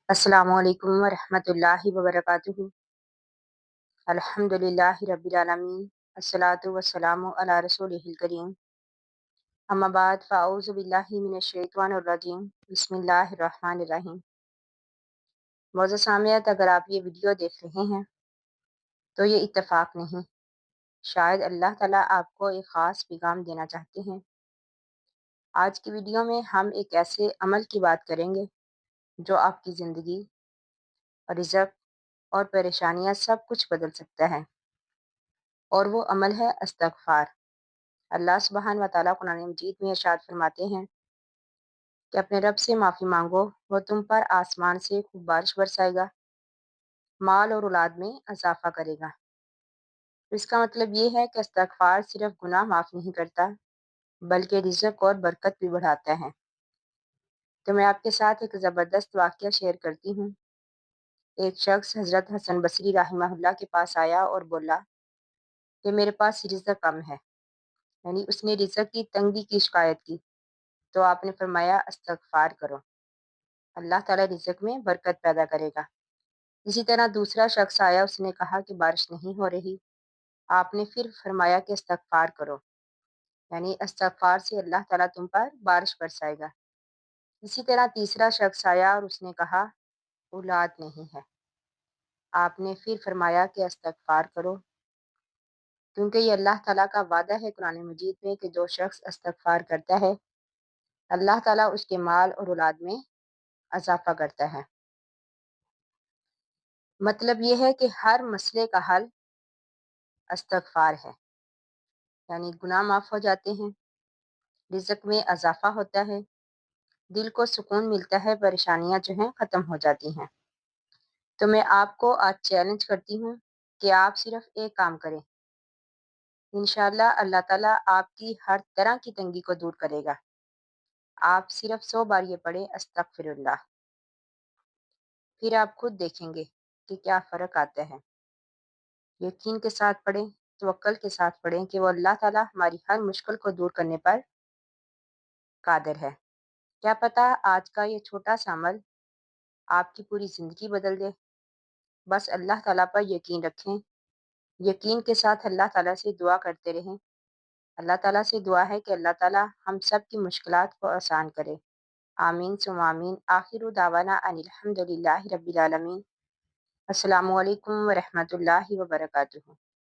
अस्सलामु अलैकुम वरहमतुल्लाहि वबरकातुहू। अल्हम्दुलिल्लाहि रब्बिल आलमीन। अस्सलातु वस्सलामु अला रसूलिहिल करीम। अम्मा बाद फ़अऊज़ु बिल्लाहि मिनश शैतानिर रजीम। बिस्मिल्लाहिर रहमानिर रहीम। मौजूद सामियत, अगर आप ये वीडियो देख रहे हैं तो ये इत्तेफाक नहीं, शायद अल्लाह ताला आपको एक ख़ास पैगाम देना चाहते हैं। आज की वीडियो में हम एक ऐसे अमल की बात करेंगे जो आपकी ज़िंदगी, रिज़्क़ और परेशानियां सब कुछ बदल सकता है, और वो अमल है इस्तग़फ़ार। अल्लाह सुब्हान व तआला कुरान मजीद में इरशाद फरमाते हैं कि अपने रब से माफ़ी मांगो, वो तुम पर आसमान से खूब बारिश बरसाएगा, माल और औलाद में इजाफा करेगा। तो इसका मतलब ये है कि इस्तग़फ़ार सिर्फ गुनाह माफ़ नहीं करता, बल्कि रिज़्क़ और बरकत भी बढ़ाता है। तो मैं आपके साथ एक ज़बरदस्त वाक़या शेयर करती हूँ। एक शख्स हज़रत हसन बसरी रहमहुल्लाह के पास आया और बोला कि मेरे पास रिज़्क़ कम है, यानी उसने रिज़्क़ की तंगी की शिकायत की। तो आपने फरमाया इस्तग़फ़ार करो, अल्लाह ताला रिज़्क़ में बरकत पैदा करेगा। इसी तरह दूसरा शख्स आया, उसने कहा कि बारिश नहीं हो रही। आपने फिर फरमाया कि इस्तग़फ़ार करो, यानी इस्तग़फ़ार से अल्लाह ताला तुम पर बारिश बरसाएगा। इसी तरह तीसरा शख्स आया और उसने कहा औलाद नहीं है। आपने फिर फरमाया कि इस्तग़फ़ार करो, क्योंकि ये अल्लाह ताला का वादा है कुरान मजीद में कि जो शख्स इस्तग़फ़ार करता है, अल्लाह ताला उसके माल और औलाद में इजाफा करता है। मतलब ये है कि हर मसले का हल इस्तग़फ़ार है, यानी गुनाह माफ़ हो जाते हैं, रिज़्क़ में इजाफा होता है, दिल को सुकून मिलता है, परेशानियां जो हैं ख़त्म हो जाती हैं। तो मैं आपको आज चैलेंज करती हूँ कि आप सिर्फ एक काम करें, इंशाअल्लाह अल्लाह ताला आपकी हर तरह की तंगी को दूर करेगा। आप सिर्फ 100 बार ये पढ़ें अस्तगफिरुल्लाह, फिर आप खुद देखेंगे कि क्या फ़र्क आता है। यकीन के साथ पढ़ें, तवक्कुल के साथ पढ़ें कि वो अल्लाह ताला हमारी हर मुश्किल को दूर करने पर कादिर है। क्या पता आज का ये छोटा सा अमल आपकी पूरी ज़िंदगी बदल दे। बस अल्लाह ताला पर यकीन रखें, यकीन के साथ अल्लाह ताला से दुआ करते रहें। अल्लाह ताला से दुआ है कि अल्लाह ताला हम सब की मुश्किलात को आसान करे। आमीन सुम्मा आमीन। आखिरु दावाना अनिल हम्दुलिल्लाहि रब्बिल आलमीन। अस्सलामु अलैकुम व रहमतुल्लाहि व बरकातुहू।